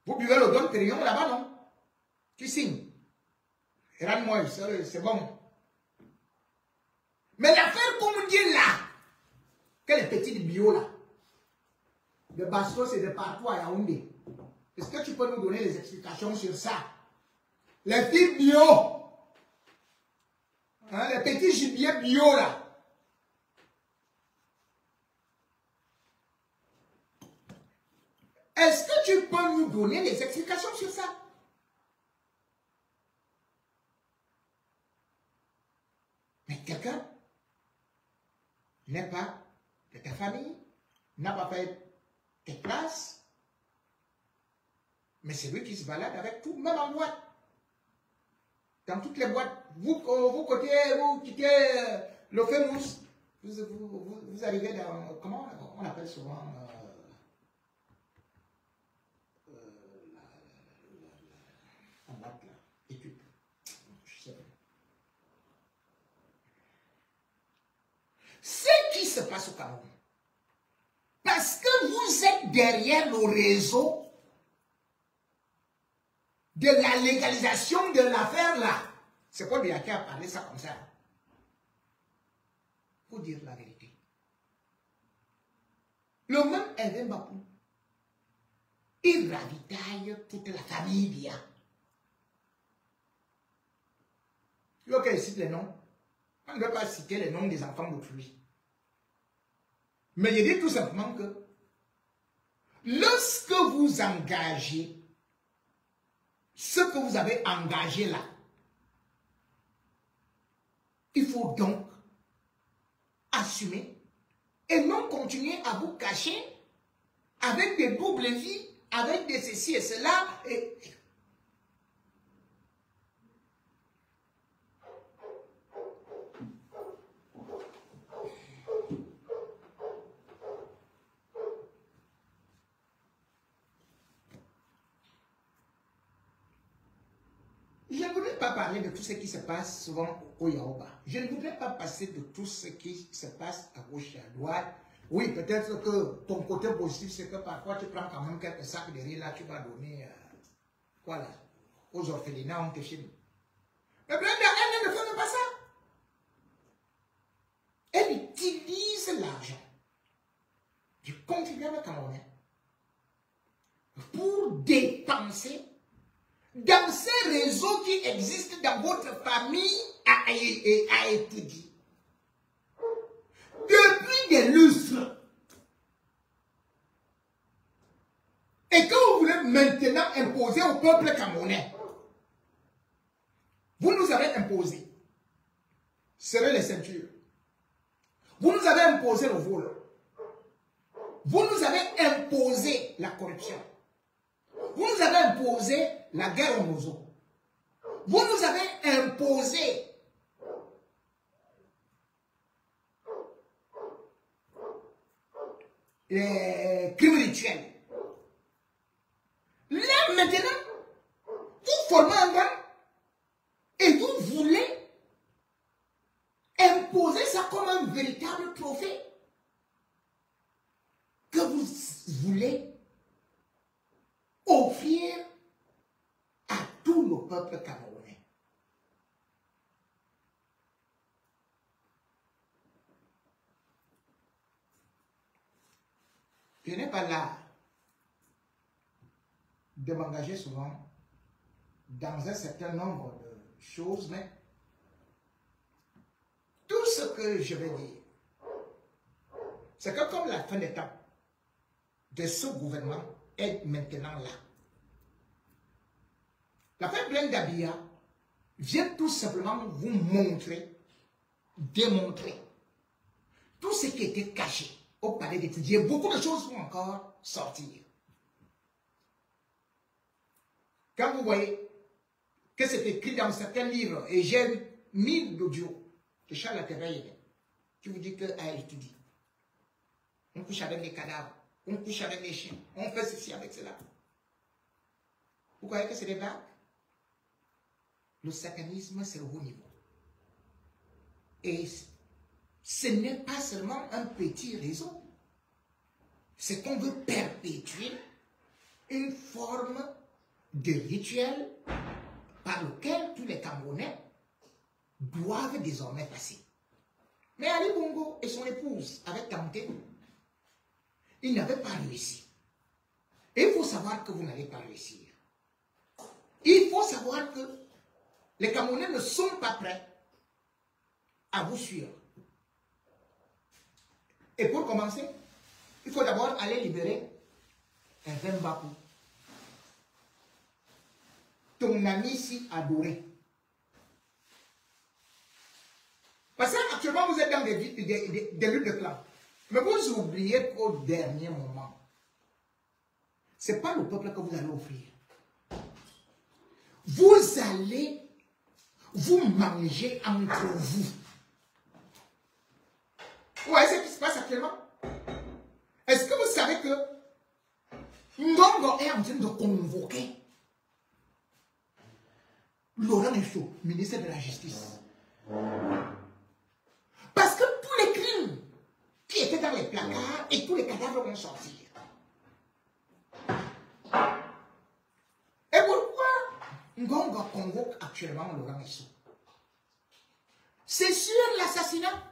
Vous buvez le Don Pérignon là-bas, non? Tu signes. Rends-moi, c'est bon. Mais l'affaire qu'on dit là, que les petites bio là, de Bastos et de partout à Yaoundé, est-ce que tu peux nous donner les explications sur ça? Les filles bio. Hein, les petits gibiers bio là. Est-ce que tu peux nous donner des explications sur ça? Mais quelqu'un n'est pas de ta famille, n'a pas fait tes classes, mais c'est lui qui se balade avec tout, même en boîte. Dans toutes les boîtes, vous quittez le famous, vous arrivez dans, comment on appelle souvent en boîte là, étude, je sais pas. Ce qui se passe au Cameroun, parce que vous êtes derrière le réseau de la légalisation de l'affaire là. C'est quoi qui a parlé ça comme ça? Il faut dire la vérité. Le même Hervé Bakou, il ravitaille toute la famille Bia. Il faut qu'il cite les noms. On ne doit pas citer les noms des enfants d'autrui. Mais je dis tout simplement que lorsque vous engagez ce que vous avez engagé là, il faut donc assumer et non continuer à vous cacher avec des doubles vies, avec des ceci et cela. Et je ne voudrais pas parler de tout ce qui se passe souvent au Yaoba. Je ne voudrais pas passer de tout ce qui se passe à gauche et à droite. Oui, peut-être que ton côté positif, c'est que parfois tu prends quand même quelques sacs de riz là, tu vas donner voilà, aux orphelinats, on te filme. Mais Brenda, elle ne fait même pas ça. Elle utilise l'argent du contribuable camerounais pour dépenser dans ces réseaux qui existent dans votre famille a été dit. Depuis des lustres. Et que vous voulez maintenant imposer au peuple camerounais, vous nous avez imposé, serrez les ceintures. Vous nous avez imposé le vol. Vous nous avez imposé la corruption. Vous nous avez imposé la guerre aux oiseaux. Vous nous avez imposé les crimes rituels. Là, maintenant, vous formez un gang et vous voulez imposer ça comme un véritable trophée que vous voulez offrir à tout le peuple camerounais. Je n'ai pas là de m'engager souvent dans un certain nombre de choses, mais tout ce que je vais dire, c'est que comme la fin d'étape de ce gouvernement est maintenant là, l'affaire Brenda Bia vient tout simplement vous montrer, démontrer tout ce qui était caché au palais d'étudier. Beaucoup de choses vont encore sortir. Quand vous voyez que c'est écrit dans certains livres, et j'ai mis l'audio de Charles Atebaye qui vous dit qu'elle étudie. On couche avec les cadavres, on couche avec les chiens, on fait ceci avec cela. Vous croyez que c'est des blagues? Le satanisme, c'est au haut niveau. Et ce n'est pas seulement un petit réseau. C'est qu'on veut perpétuer une forme de rituel par lequel tous les Camerounais doivent désormais passer. Mais Ali Bongo et son épouse avaient tenté. Ils n'avaient pas réussi. Et il faut savoir que vous n'allez pas réussir. Il faut savoir que les Camerounais ne sont pas prêts à vous suivre. Et pour commencer, il faut d'abord aller libérer un Mbappé. Ton ami si adoré. Parce qu'actuellement, vous êtes dans des luttes de clans. Mais vous oubliez qu'au dernier moment, ce n'est pas le peuple que vous allez offrir. Vous allez vous manger entre vous. Vous voyez ce qui se passe actuellement? Est-ce que vous savez que Ngongo est en train de convoquer Laurent Esso, ministre de la Justice? Parce que tous les crimes qui étaient dans les placards et tous les cadavres vont sortir. Et pourquoi Ngongo convoque actuellement Laurent Esso? C'est sur l'assassinat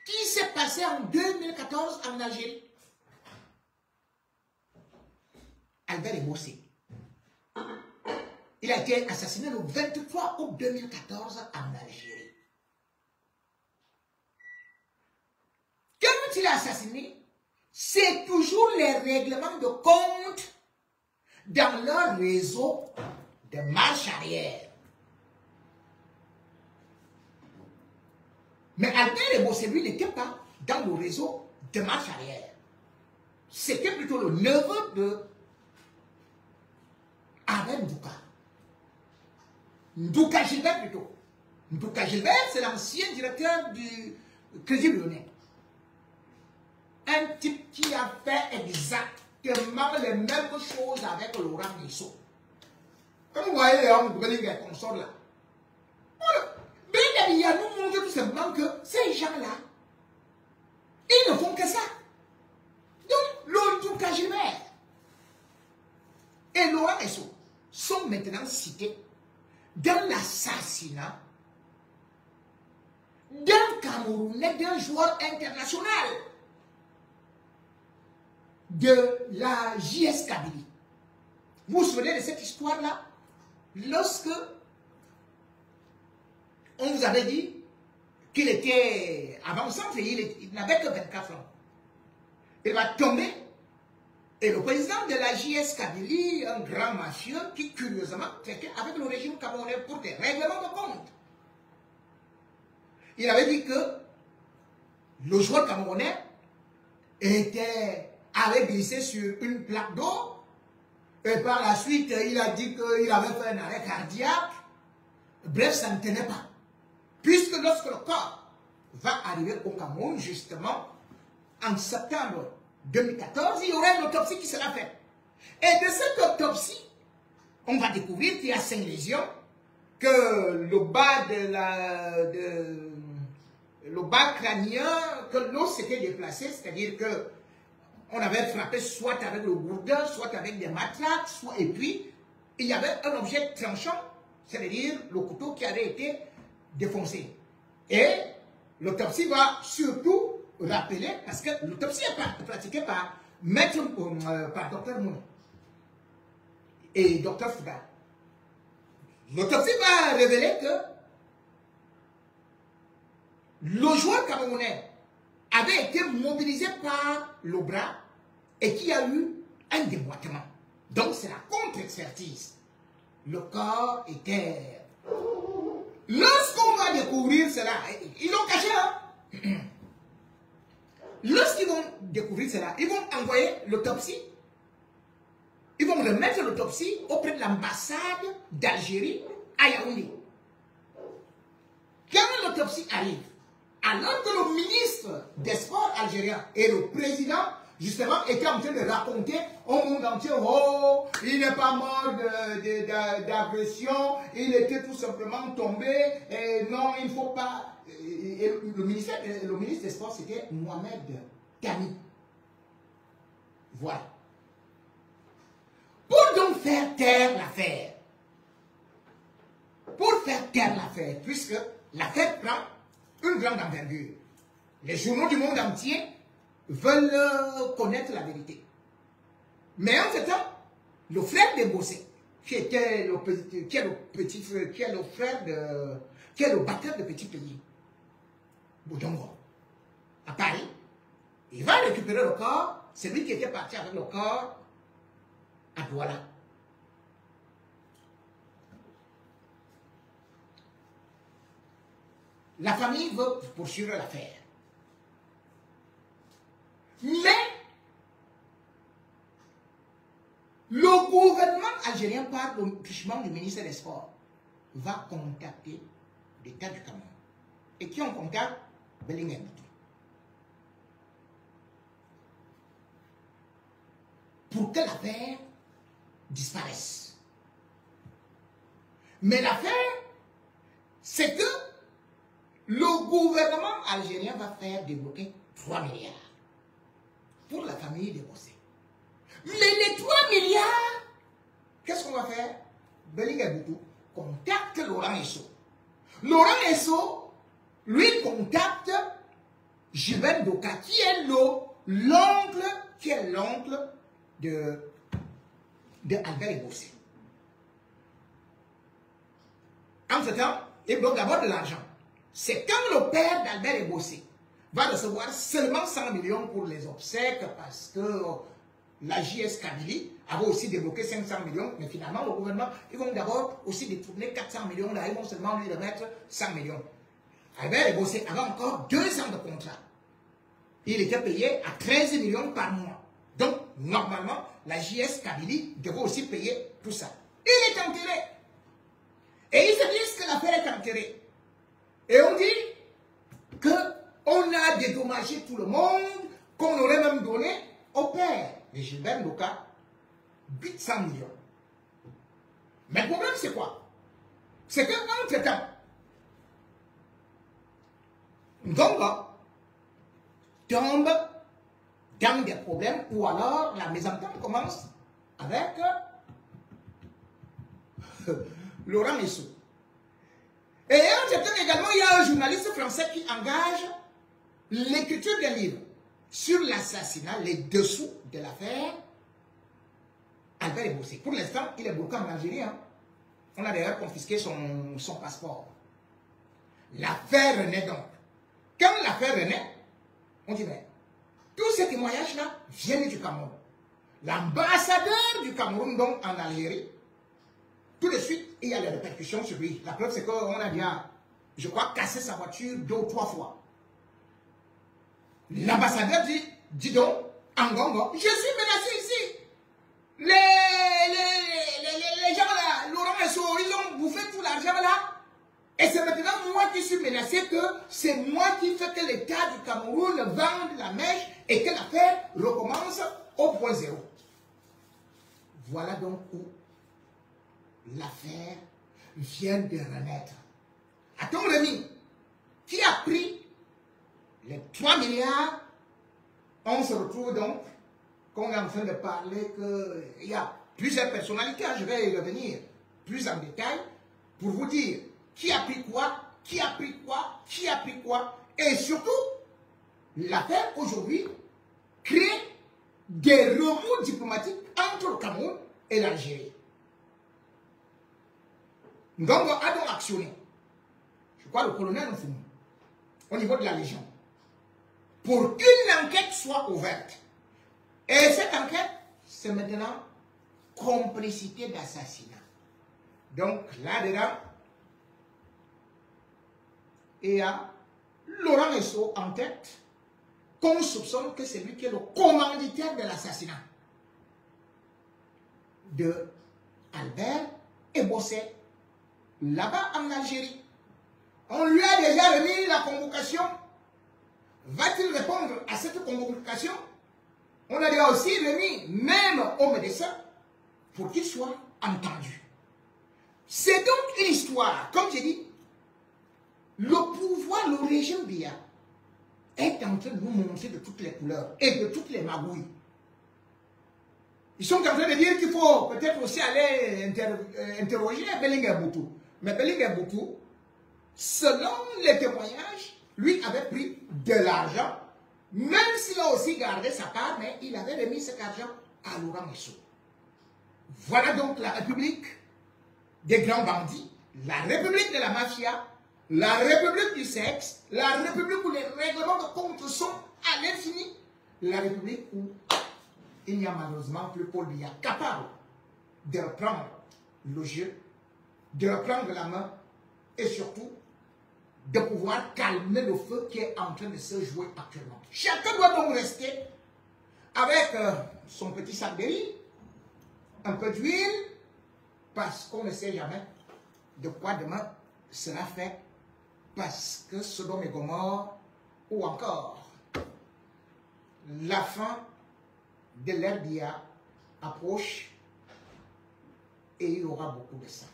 qui s'est passé en 2014 en Algérie. Albert Ebossé. Il a été assassiné le 23 août 2014 en Algérie. Quand il est assassiné, c'est toujours les règlements de compte dans leur réseau de marche arrière. Mais Albert Ebossé, lui, n'était pas dans le réseau de marche arrière. C'était plutôt le neveu de Ahmed Ndouka. Ndouka Gilbert plutôt. Ndouka Gilbert, c'est l'ancien directeur du Crédit Lyonnais. Un type qui a fait exactement les mêmes choses avec Laurent Esso. Comme vous voyez les hommes de Bellingham qu'on sort là. Bellingham nous montre tout simplement que ces gens-là, ils ne font que ça. Donc, le Ndouka Gilbert et Laurent Esso sont maintenant cités dans l'assassinat d'un Camerounais, d'un joueur international de la JS Kabylie. Vous vous souvenez de cette histoire-là? Lorsque on vous avait dit qu'il était avant-centre, il n'avait que 24 ans. Il va tomber. Et le président de la JS Kabylie, un grand mafieux qui, curieusement, traitait avec le régime camerounais pour des règlements de compte. Il avait dit que le joueur camerounais avait glissé sur une plaque d'eau. Et par la suite, il a dit qu'il avait fait un arrêt cardiaque. Bref, ça ne tenait pas. Puisque lorsque le corps va arriver au Cameroun, justement, en septembre 2014, il y aura une autopsie qui sera faite. Et de cette autopsie, on va découvrir qu'il y a 5 lésions, que le bas le bas crânien, que l'os s'était déplacé, c'est-à-dire que on avait frappé soit avec le gourdin, soit avec des matraques, et puis il y avait un objet tranchant, c'est-à-dire le couteau qui avait été défoncé. Et l'autopsie va surtout rappeler, parce que l'autopsie est pratiquée par par Dr Mouna et Dr Fouga. L'autopsie va révéler que le joueur camerounais avait été mobilisé par le bras et qu'il y a eu un déboîtement. Donc c'est la contre-expertise. Le corps était... Lorsqu'on va découvrir cela, ils l'ont caché, hein? Lorsqu'ils vont découvrir cela, ils vont envoyer l'autopsie. Ils vont remettre l'autopsie auprès de l'ambassade d'Algérie à Yaoundé. Quand l'autopsie arrive, alors que le ministre des Sports algérien et le président, justement, étaient en train de raconter au monde entier, oh, il n'est pas mort d'agression, il était tout simplement tombé, et non, il ne faut pas... Et le ministre des Sports, c'était Mohamed Kami. Voilà. Pour donc faire taire l'affaire, puisque l'affaire prend une grande envergure, les journaux du monde entier veulent connaître la vérité. Mais en ce temps, le frère de Bossé, qui est le frère de, qui est le batteur de Petit Pays, Boudongo, à Paris. Il va récupérer le corps, c'est lui qui était parti avec le corps à Douala. La famille veut poursuivre l'affaire. Mais le gouvernement algérien, par le truchement du ministère des Sports, va contacter l'État du Cameroun. Et qui on contacte? Bellingham. Pour que l'affaire disparaisse. Mais l'affaire, c'est que le gouvernement algérien va faire débloquer 3 milliards pour la famille des Bossé. Mais les 3 milliards, qu'est-ce qu'on va faire? Bellingham contacte Laurent Esso. Laurent Esso, lui, contacte Gilbert Doka, qui est l'oncle de Albert Ebossé. Entre-temps, il bloque d'abord de l'argent. C'est quand le père d'Albert Ebossé va recevoir seulement 100 millions pour les obsèques parce que la JS Kabylie avait aussi débloqué 500 millions, mais finalement le gouvernement, ils vont d'abord aussi détourner 400 millions, là ils vont seulement lui remettre 100 millions. Albert Ebossé avait encore 2 ans de contrat. Il était payé à 13 millions par mois. Donc, normalement, la JS Kabylie devait aussi payer tout ça. Il est enterré. Et ils se disent que l'affaire est enterrée. Et on dit qu'on a dédommagé tout le monde, qu'on aurait même donné au père de Gilbert Doka 800 millions. Mais le problème, c'est quoi? C'est qu'entre-temps, Ngongo tombe dans des problèmes ou alors la mésentente commence avec Laurent Esso. Et entre-temps également, il y a un journaliste français qui engage l'écriture d'un livre sur l'assassinat, les dessous de l'affaire Albert Ebossé. Pour l'instant, il est bloqué en Algérie. Hein. On a d'ailleurs confisqué son passeport. L'affaire renaît donc. Quand l'affaire renaît, on dit, mais tous ces témoignages-là viennent du Cameroun. L'ambassadeur du Cameroun, donc, en Algérie, tout de suite, il y a des répercussions sur lui. La preuve, c'est qu'on a bien, je crois, cassé sa voiture 2 ou 3 fois. L'ambassadeur dit, dis donc, Ngongo, je suis menacé ici. Les gens là, Laurent Esso, ils ont bouffé tout l'argent là. Et c'est maintenant moi qui suis menacé que c'est moi qui fais que l'État du Cameroun vende la mèche et que l'affaire recommence au point zéro. Voilà donc où l'affaire vient de renaître. A-t-on remis? Qui a pris les 3 milliards? On se retrouve donc, quand on est en train de parler qu'il y a plusieurs personnalités, je vais y revenir plus en détail pour vous dire qui a pris quoi, qui a pris quoi, qui a pris quoi. Et surtout, l'affaire aujourd'hui crée des remous diplomatiques entre le Cameroun et l'Algérie. Ngongo a donc actionné, je crois le colonel Nfoumou, au niveau de la Légion, pour qu'une enquête soit ouverte. Et cette enquête, c'est maintenant complicité d'assassinat. Donc là-dedans, il y a Laurent Esso en tête, qu'on soupçonne que c'est lui qui est le commanditaire de l'assassinat de Albert Ebossé, là-bas en Algérie. On lui a déjà remis la convocation. Va-t-il répondre à cette convocation? On a déjà aussi remis même au médecin pour qu'il soit entendu. C'est donc une histoire, comme j'ai dit, le pouvoir, le régime Biya est en train de nous montrer de toutes les couleurs et de toutes les magouilles. Ils sont en train de dire qu'il faut peut-être aussi aller interroger Bellingham Boutou. Mais Bellingham Boutou, selon les témoignages, lui avait pris de l'argent, même s'il a aussi gardé sa part, mais il avait remis cet argent à Laurent Esso. Voilà donc la République des grands bandits, la république de la mafia, la république du sexe, la république où les règlements de compte sont à l'infini, la république où il n'y a malheureusement plus Paul Biya capable de reprendre le jeu, de reprendre la main et surtout de pouvoir calmer le feu qui est en train de se jouer actuellement. Chacun doit donc rester avec son petit sac de riz, un peu d'huile, parce qu'on ne sait jamais de quoi demain sera fait, parce que Sodome et Gomorrhe, ou encore la fin de l'ère Biya approche et il y aura beaucoup de sang.